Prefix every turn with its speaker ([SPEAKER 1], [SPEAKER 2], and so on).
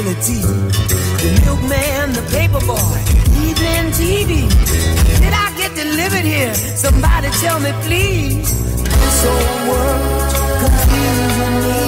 [SPEAKER 1] responsibility. The milkman, the paper boy, evening TV. Did I get delivered here? Somebody tell me, please. This old world confusing me.